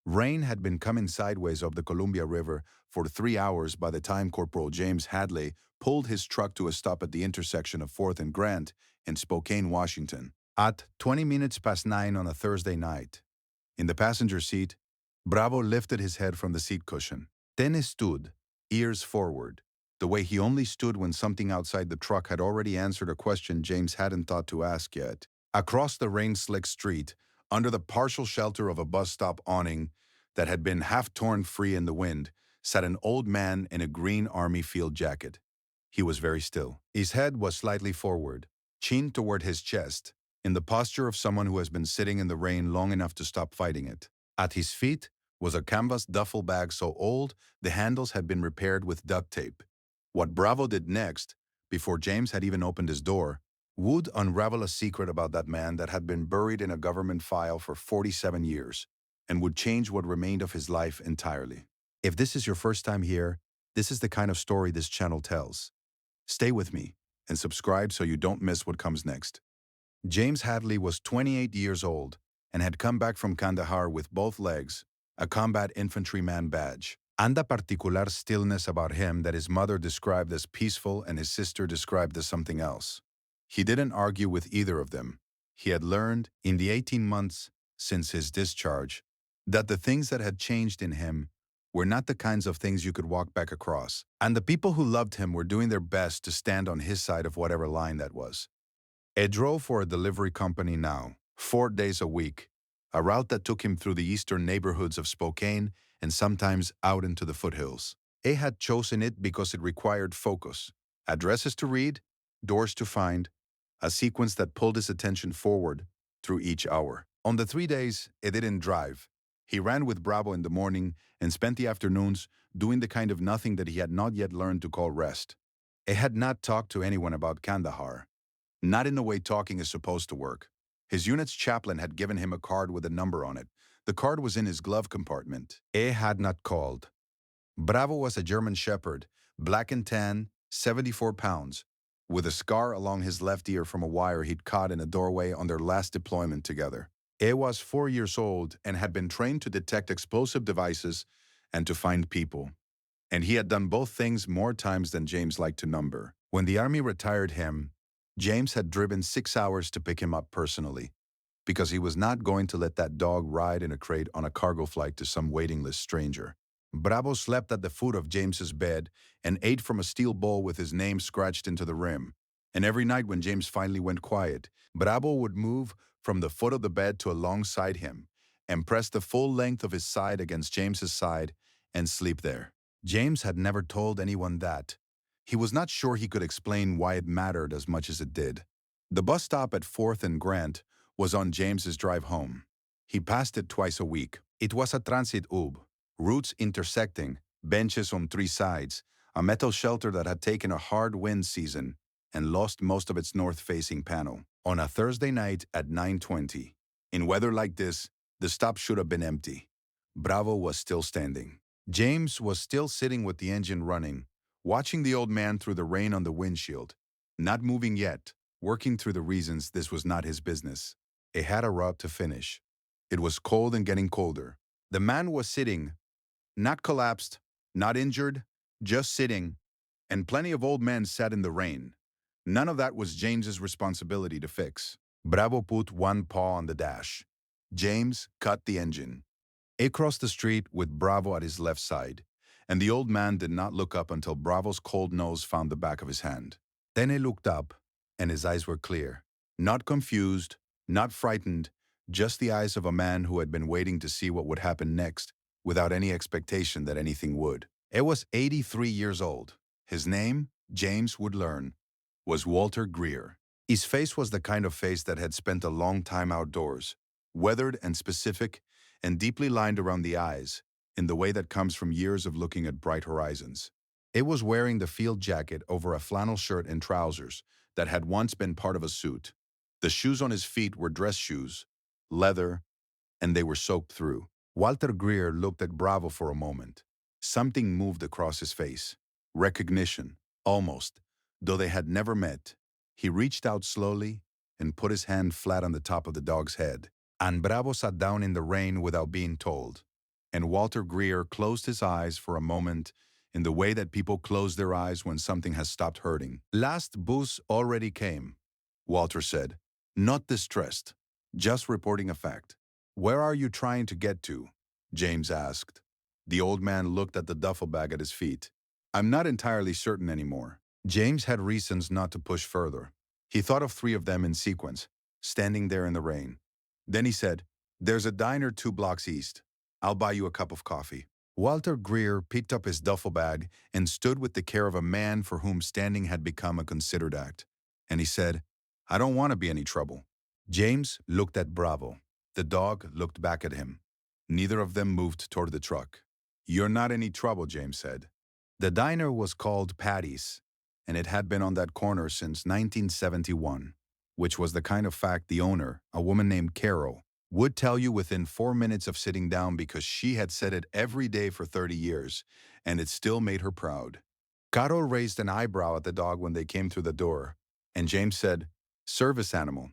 Rain had been coming sideways up the Columbia River for 3 hours by the time Corporal James Hadley pulled his truck to a stop at the intersection of 4th and Grant in Spokane, Washington, at 20 minutes past 9 on a Thursday night. In the passenger seat, Bravo lifted his head from the seat cushion. Then he stood, ears forward, the way he only stood when something outside the truck had already answered a question James hadn't thought to ask yet. Across the rain-slick street, under the partial shelter of a bus stop awning that had been half torn free in the wind, sat an old man in a green army field jacket. He was very still. His head was slightly forward, chin toward his chest, in the posture of someone who has been sitting in the rain long enough to stop fighting it. At his feet was a canvas duffel bag so old the handles had been repaired with duct tape. What Bravo did next, before James had even opened his door, would unravel a secret about that man that had been buried in a government file for 47 years and would change what remained of his life entirely. If this is your first time here, this is the kind of story this channel tells. Stay with me and subscribe so you don't miss what comes next. James Hadley was 28 years old and had come back from Kandahar with both legs, a combat infantryman badge, and a particular stillness about him that his mother described as peaceful and his sister described as something else. He didn't argue with either of them. He had learned, in the 18 months since his discharge, that the things that had changed in him were not the kinds of things you could walk back across, and the people who loved him were doing their best to stand on his side of whatever line that was. He drove for a delivery company now, 4 days a week, a route that took him through the eastern neighborhoods of Spokane and sometimes out into the foothills. He had chosen it because it required focus, addresses to read, doors to find, a sequence that pulled his attention forward through each hour. On the 3 days, he didn't drive. He ran with Bravo in the morning and spent the afternoons doing the kind of nothing that he had not yet learned to call rest. He had not talked to anyone about Kandahar, not in the way talking is supposed to work. His unit's chaplain had given him a card with a number on it. The card was in his glove compartment. He had not called. Bravo was a German Shepherd, black and tan, 74 pounds, with a scar along his left ear from a wire he'd caught in a doorway on their last deployment together. He was 4 years old and had been trained to detect explosive devices and to find people. And he had done both things more times than James liked to number. When the Army retired him, James had driven 6 hours to pick him up personally, because he was not going to let that dog ride in a crate on a cargo flight to some waiting list stranger. Bravo slept at the foot of James's bed and ate from a steel bowl with his name scratched into the rim. And every night when James finally went quiet, Bravo would move from the foot of the bed to alongside him and press the full length of his side against James's side and sleep there. James had never told anyone that. He was not sure he could explain why it mattered as much as it did. The bus stop at 4th and Grant was on James's drive home. He passed it twice a week. It was a transit ub, routes intersecting, benches on 3 sides, a metal shelter that had taken a hard wind season and lost most of its north-facing panel. On a Thursday night at 9:20, in weather like this, the stop should have been empty. Bravo was still standing. James was still sitting with the engine running, watching the old man through the rain on the windshield, not moving yet, working through the reasons this was not his business. He had a route to finish. It was cold and getting colder. The man was sitting, not collapsed, not injured, just sitting, and plenty of old men sat in the rain. None of that was James's responsibility to fix. Bravo put one paw on the dash. James cut the engine. He crossed the street with Bravo at his left side, and the old man did not look up until Bravo's cold nose found the back of his hand. Then he looked up, and his eyes were clear. Not confused, not frightened, just the eyes of a man who had been waiting to see what would happen next, without any expectation that anything would. He was 83 years old. His name, James would learn, was Walter Greer. His face was the kind of face that had spent a long time outdoors, weathered and specific, and deeply lined around the eyes, in the way that comes from years of looking at bright horizons. He was wearing the field jacket over a flannel shirt and trousers that had once been part of a suit. The shoes on his feet were dress shoes, leather, and they were soaked through. Walter Greer looked at Bravo for a moment. Something moved across his face. Recognition, almost, though they had never met. He reached out slowly and put his hand flat on the top of the dog's head, and Bravo sat down in the rain without being told. and Walter Greer closed his eyes for a moment in the way that people close their eyes when something has stopped hurting. Last bus already came, Walter said. Not distressed, just reporting a fact. Where are you trying to get to? James asked. The old man looked at the duffel bag at his feet. I'm not entirely certain anymore. James had reasons not to push further. He thought of 3 of them in sequence, standing there in the rain. Then he said, There's a diner 2 blocks east. I'll buy you a cup of coffee. Walter Greer picked up his duffel bag and stood with the care of a man for whom standing had become a considered act. And he said, I don't want to be any trouble. James looked at Bravo. The dog looked back at him. Neither of them moved toward the truck. You're not any trouble, James said. The diner was called Patty's, and it had been on that corner since 1971, which was the kind of fact the owner, a woman named Carol, would tell you within 4 minutes of sitting down because she had said it every day for 30 years, and it still made her proud. Carol raised an eyebrow at the dog when they came through the door, and James said, Service animal.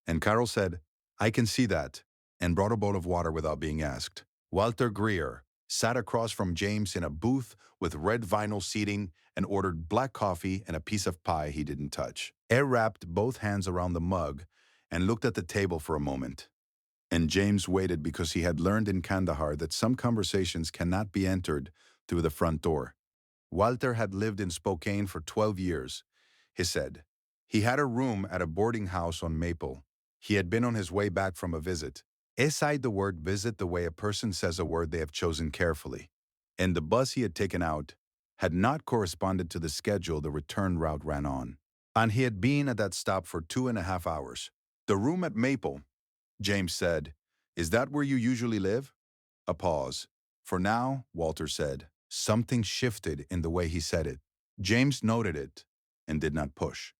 And Carol said, I can see that, and brought a bowl of water without being asked. Walter Greer sat across from James in a booth with red vinyl seating and ordered black coffee and a piece of pie he didn't touch. Ed wrapped both hands around the mug and looked at the table for a moment. And James waited because he had learned in Kandahar that some conversations cannot be entered through the front door. Walter had lived in Spokane for 12 years, he said. He had a room at a boarding house on Maple. He had been on his way back from a visit. Aside the word visit the way a person says a word they have chosen carefully. And the bus he had taken out had not corresponded to the schedule the return route ran on. And he had been at that stop for 2.5 hours. The room at Maple, James said, Is that where you usually live? A pause. For now, Walter said. Something shifted in the way he said it. James noted it and did not push.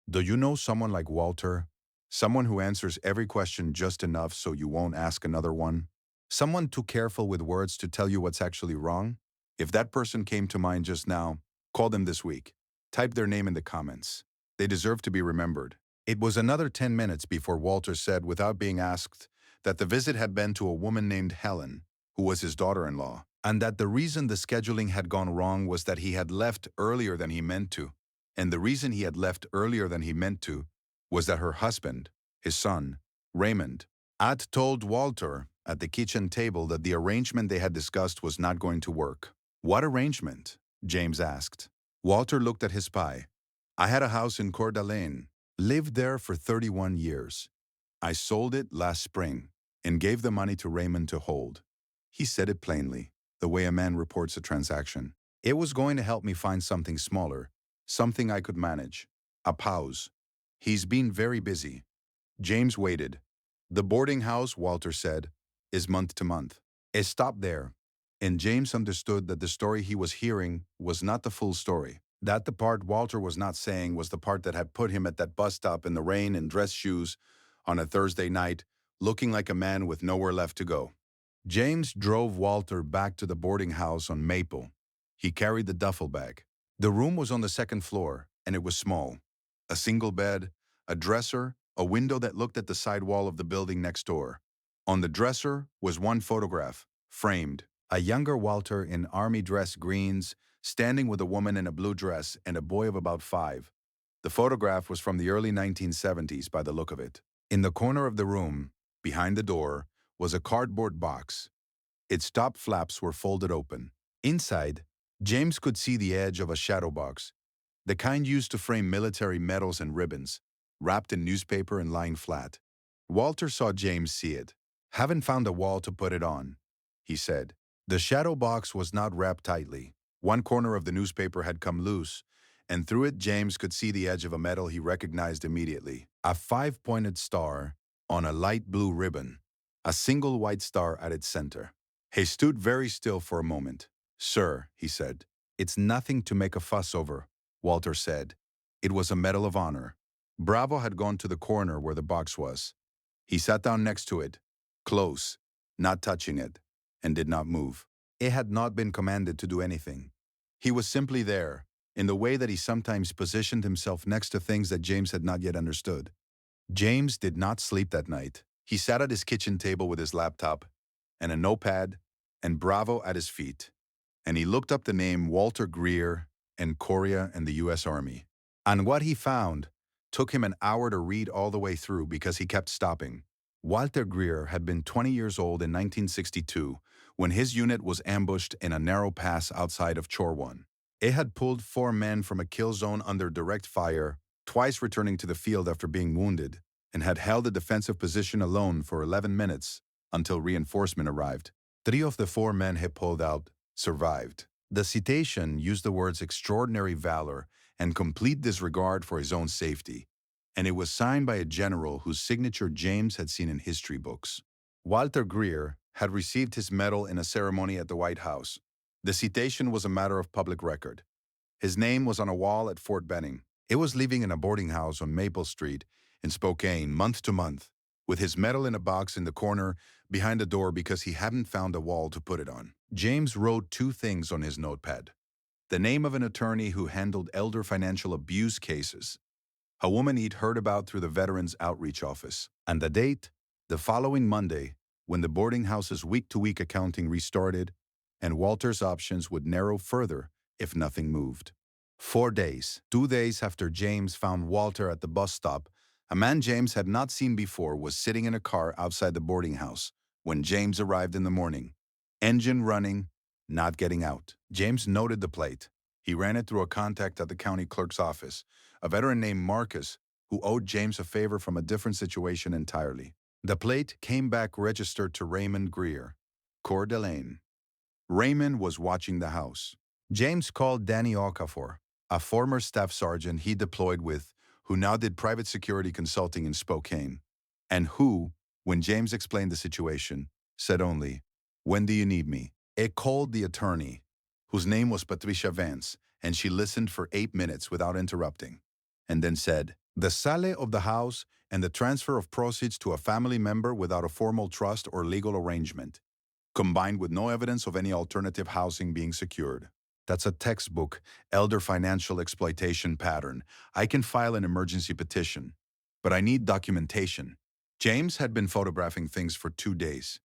Do you know someone like Walter? Someone who answers every question just enough so you won't ask another one? Someone too careful with words to tell you what's actually wrong? If that person came to mind just now, call them this week. Type their name in the comments. They deserve to be remembered. It was another 10 minutes before Walter said, without being asked, that the visit had been to a woman named Helen, who was his daughter-in-law, and that the reason the scheduling had gone wrong was that he had left earlier than he meant to. And the reason he had left earlier than he meant to was that her husband, his son, Raymond, had told Walter at the kitchen table that the arrangement they had discussed was not going to work. What arrangement? James asked. Walter looked at his pie. I had a house in Coeur d'Alene, lived there for 31 years. I sold it last spring and gave the money to Raymond to hold. He said it plainly, the way a man reports a transaction. It was going to help me find something smaller, something I could manage. A pause. He's been very busy. James waited. The boarding house, Walter said, is month to month. It stopped there, and James understood that the story he was hearing was not the full story. That the part Walter was not saying was the part that had put him at that bus stop in the rain and dress shoes on a Thursday night, looking like a man with nowhere left to go. James drove Walter back to the boarding house on Maple. He carried the duffel bag. The room was on the 2nd floor, and it was small. A single bed, a dresser, a window that looked at the side wall of the building next door. On the dresser was one photograph, framed. A younger Walter in army dress greens, standing with a woman in a blue dress and a boy of about 5. The photograph was from the early 1970s by the look of it. In the corner of the room, behind the door, was a cardboard box. Its top flaps were folded open. Inside, James could see the edge of a shadow box, the kind used to frame military medals and ribbons, wrapped in newspaper and lying flat. Walter saw James see it. Haven't found a wall to put it on, he said. The shadow box was not wrapped tightly. One corner of the newspaper had come loose, and through it James could see the edge of a medal he recognized immediately. A 5-pointed star on a light blue ribbon, a single white star at its center. He stood very still for a moment. Sir, he said, it's nothing to make a fuss over, Walter said. It was a Medal of Honor. Bravo had gone to the corner where the box was. He sat down next to it, close, not touching it, and did not move. It had not been commanded to do anything. He was simply there, in the way that he sometimes positioned himself next to things that James had not yet understood. James did not sleep that night. He sat at his kitchen table with his laptop and a notepad and Bravo at his feet, and he looked up the name Walter Greer and Korea and the U.S. Army. And what he found took him an hour to read all the way through because he kept stopping. Walter Greer had been 20 years old in 1962 when his unit was ambushed in a narrow pass outside of Chorwan. It had pulled 4 men from a kill zone under direct fire, twice returning to the field after being wounded, and had held a defensive position alone for 11 minutes until reinforcement arrived. 3 of the 4 men he pulled out survived. The citation used the words extraordinary valor and complete disregard for his own safety, and it was signed by a general whose signature James had seen in history books. Walter Greer had received his medal in a ceremony at the White House. The citation was a matter of public record. His name was on a wall at Fort Benning. It was living in a boarding house on Maple Street in Spokane month to month, with his medal in a box in the corner behind the door because he hadn't found a wall to put it on. James wrote 2 things on his notepad: the name of an attorney who handled elder financial abuse cases, a woman he'd heard about through the Veterans Outreach Office, and the date, the following Monday, when the boarding house's week-to-week accounting restarted and Walter's options would narrow further if nothing moved. 4 days, 2 days after James found Walter at the bus stop, a man James had not seen before was sitting in a car outside the boarding house when James arrived in the morning. Engine running, not getting out. James noted the plate. He ran it through a contact at the county clerk's office, a veteran named Marcus, who owed James a favor from a different situation entirely. The plate came back registered to Raymond Greer, Coeur d'Alene. Raymond was watching the house. James called Danny Okafor, a former staff sergeant he deployed with, who now did private security consulting in Spokane, and who, when James explained the situation, said only, "When do you need me?" It called the attorney, whose name was Patricia Vance, and she listened for 8 minutes without interrupting, and then said, "The sale of the house and the transfer of proceeds to a family member without a formal trust or legal arrangement, combined with no evidence of any alternative housing being secured. That's a textbook elder financial exploitation pattern. I can file an emergency petition, but I need documentation." James had been photographing things for 2 days.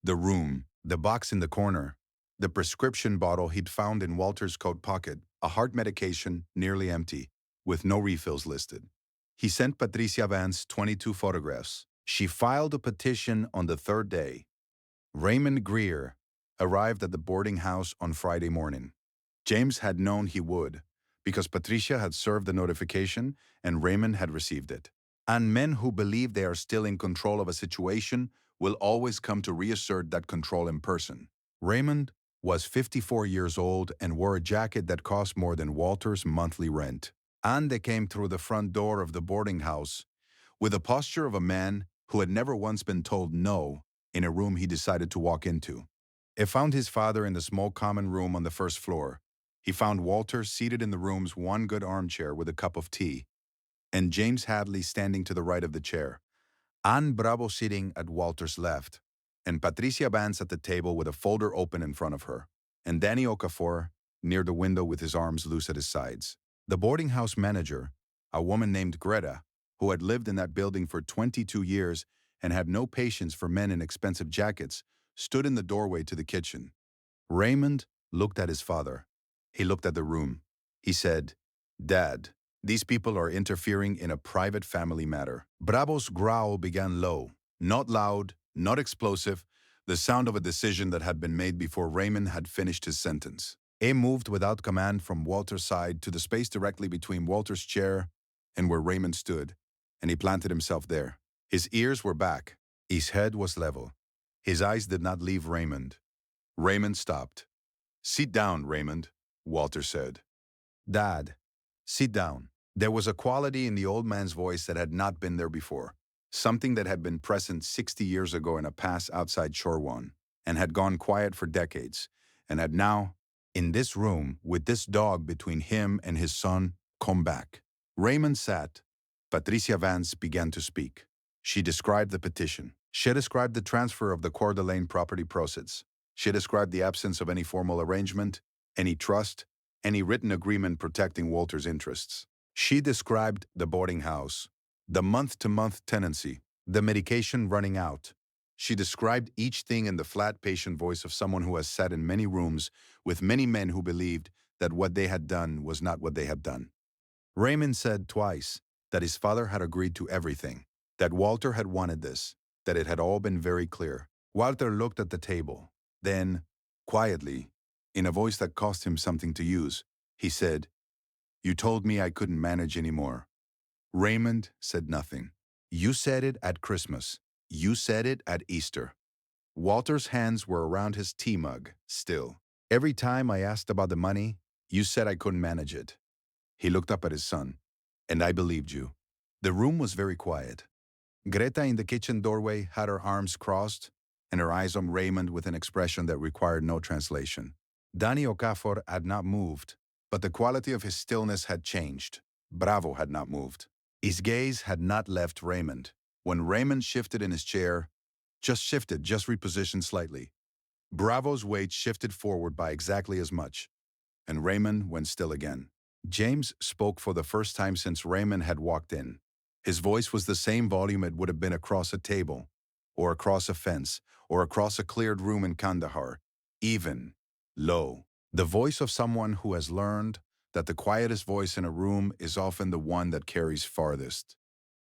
The room, the box in the corner, the prescription bottle he'd found in Walter's coat pocket, a heart medication nearly empty, with no refills listed. He sent Patricia Vance 22 photographs. She filed a petition on the 3rd day. Raymond Greer arrived at the boarding house on Friday morning. James had known he would, because Patricia had served the notification and Raymond had received it. And men who believe they are still in control of a situation will always come to reassert that control in person. Raymond was 54 years old and wore a jacket that cost more than Walter's monthly rent. And they came through the front door of the boarding house with the posture of a man who had never once been told no in a room he decided to walk into. It found his father in the small common room on the 1st floor. He found Walter seated in the room's one good armchair with a cup of tea, and James Hadley standing to the right of the chair, Anne Bravo sitting at Walter's left, and Patricia Vance at the table with a folder open in front of her, and Danny Okafor near the window with his arms loose at his sides. The boarding house manager, a woman named Greta, who had lived in that building for 22 years and had no patience for men in expensive jackets, stood in the doorway to the kitchen. Raymond looked at his father. He looked at the room. He said, "Dad, these people are interfering in a private family matter." Bravo's growl began low, not loud, not explosive, the sound of a decision that had been made before Raymond had finished his sentence. It moved without command from Walter's side to the space directly between Walter's chair and where Raymond stood, and he planted himself there. His ears were back. His head was level. His eyes did not leave Raymond. Raymond stopped. "Sit down, Raymond," Walter said. "Dad, sit down." There was a quality in the old man's voice that had not been there before, something that had been present 60 years ago in a pass outside Chorwan, and had gone quiet for decades, and had now, in this room, with this dog between him and his son, come back. Raymond sat. Patricia Vance began to speak. She described the petition. She described the transfer of the Coeur d'Alene property proceeds. She described the absence of any formal arrangement, any trust, any written agreement protecting Walter's interests. She described the boarding house, the month-to-month tenancy, the medication running out, She described each thing in the flat, patient voice of someone who has sat in many rooms with many men who believed that what they had done was not what they had done. Raymond said twice that his father had agreed to everything, that Walter had wanted this, that it had all been very clear. Walter looked at the table. Then, quietly, in a voice that cost him something to use, he said, "You told me I couldn't manage anymore." Raymond said nothing. "You said it at Christmas. You said it at Easter." Walter's hands were around his tea mug, still. "Every time I asked about the money, you said I couldn't manage it." He looked up at his son. "And I believed you." The room was very quiet. Greta in the kitchen doorway had her arms crossed and her eyes on Raymond with an expression that required no translation. Danny Okafor had not moved, but the quality of his stillness had changed. Bravo had not moved. His gaze had not left Raymond. When Raymond shifted in his chair, just repositioned slightly, Bravo's weight shifted forward by exactly as much, and Raymond went still again. James spoke for the first time since Raymond had walked in. His voice was the same volume it would have been across a table, or across a fence, or across a cleared room in Kandahar, even, low. The voice of someone who has learned that the quietest voice in a room is often the one that carries farthest.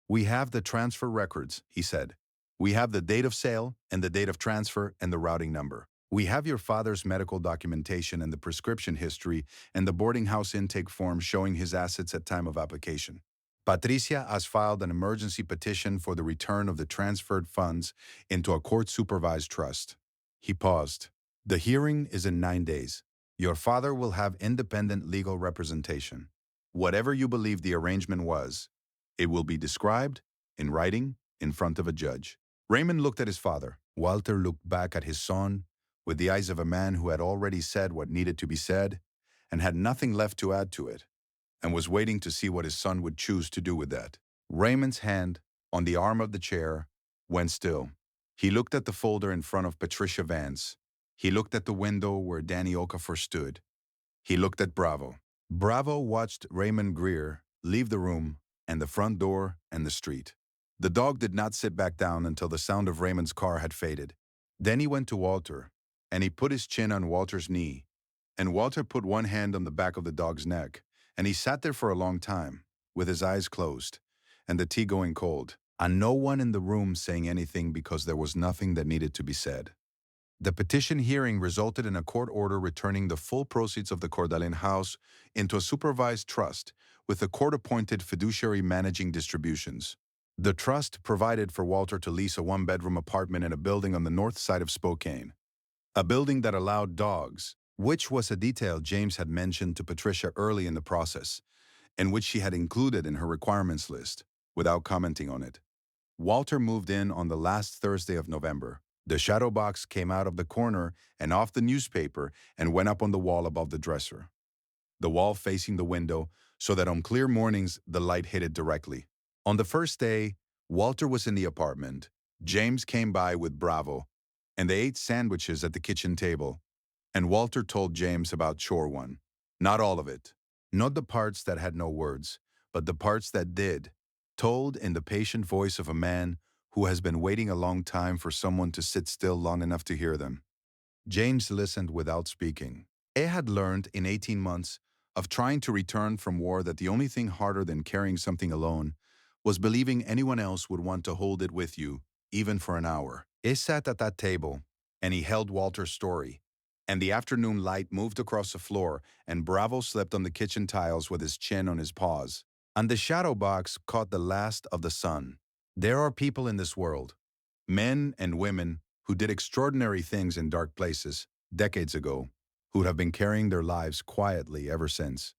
"We have the transfer records," he said. "We have the date of sale and the date of transfer and the routing number. We have your father's medical documentation and the prescription history and the boarding house intake form showing his assets at time of application. Patricia has filed an emergency petition for the return of the transferred funds into a court-supervised trust." He paused. "The hearing is in 9 days. Your father will have independent legal representation. Whatever you believe the arrangement was, it will be described, in writing, in front of a judge." Raymond looked at his father. Walter looked back at his son with the eyes of a man who had already said what needed to be said and had nothing left to add to it, and was waiting to see what his son would choose to do with that. Raymond's hand, on the arm of the chair, went still. He looked at the folder in front of Patricia Vance. He looked at the window where Danny Okafor stood. He looked at Bravo. Bravo watched Raymond Greer leave the room and the front door and the street. The dog did not sit back down until the sound of Raymond's car had faded. Then he went to Walter, and he put his chin on Walter's knee, and Walter put one hand on the back of the dog's neck, and he sat there for a long time, with his eyes closed, and the tea going cold, and no one in the room saying anything because there was nothing that needed to be said. The petition hearing resulted in a court order returning the full proceeds of the Cordalin house into a supervised trust with a court-appointed fiduciary managing distributions. The trust provided for Walter to lease a one-bedroom apartment in a building on the north side of Spokane, a building that allowed dogs, which was a detail James had mentioned to Patricia early in the process, and which she had included in her requirements list, without commenting on it. Walter moved in on the last Thursday of November. The shadow box came out of the corner and off the newspaper and went up on the wall above the dresser. The wall facing the window, so that on clear mornings the light hit it directly. On the first day, Walter was in the apartment. James came by with Bravo, and they ate sandwiches at the kitchen table. And Walter told James about Chore One. Not all of it. Not the parts that had no words, but the parts that did, told in the patient voice of a man who has been waiting a long time for someone to sit still long enough to hear them. James listened without speaking. He had learned in 18 months of trying to return from war that the only thing harder than carrying something alone was believing anyone else would want to hold it with you, even for an hour. He sat at that table, and he held Walter's story, and the afternoon light moved across the floor, and Bravo slept on the kitchen tiles with his chin on his paws, and the shadow box caught the last of the sun. There are people in this world, men and women, who did extraordinary things in dark places decades ago, who have been carrying their lives quietly ever since,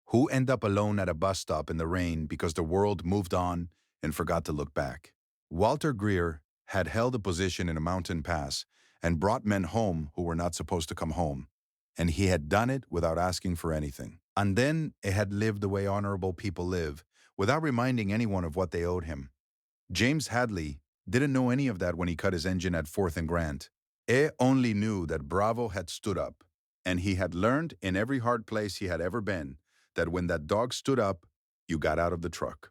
who end up alone at a bus stop in the rain because the world moved on and forgot to look back. Walter Greer had held a position in a mountain pass and brought men home who were not supposed to come home, and he had done it without asking for anything. And then he had lived the way honorable people live, without reminding anyone of what they owed him. James Hadley didn't know any of that when he cut his engine at 4th and Grant. He only knew that Bravo had stood up, and he had learned in every hard place he had ever been that when that dog stood up, you got out of the truck.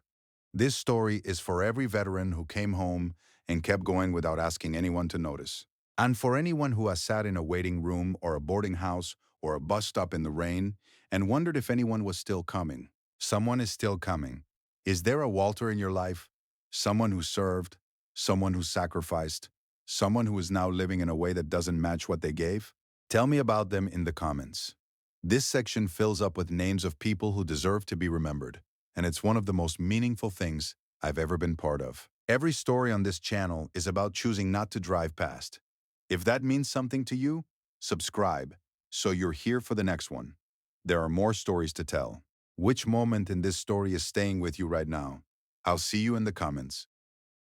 This story is for every veteran who came home and kept going without asking anyone to notice. And for anyone who has sat in a waiting room or a boarding house or a bus stop in the rain and wondered if anyone was still coming, someone is still coming. Is there a Walter in your life? Someone who served, someone who sacrificed, someone who is now living in a way that doesn't match what they gave? Tell me about them in the comments. This section fills up with names of people who deserve to be remembered, and it's one of the most meaningful things I've ever been part of. Every story on this channel is about choosing not to drive past. If that means something to you, subscribe so you're here for the next one. There are more stories to tell. Which moment in this story is staying with you right now? I'll see you in the comments.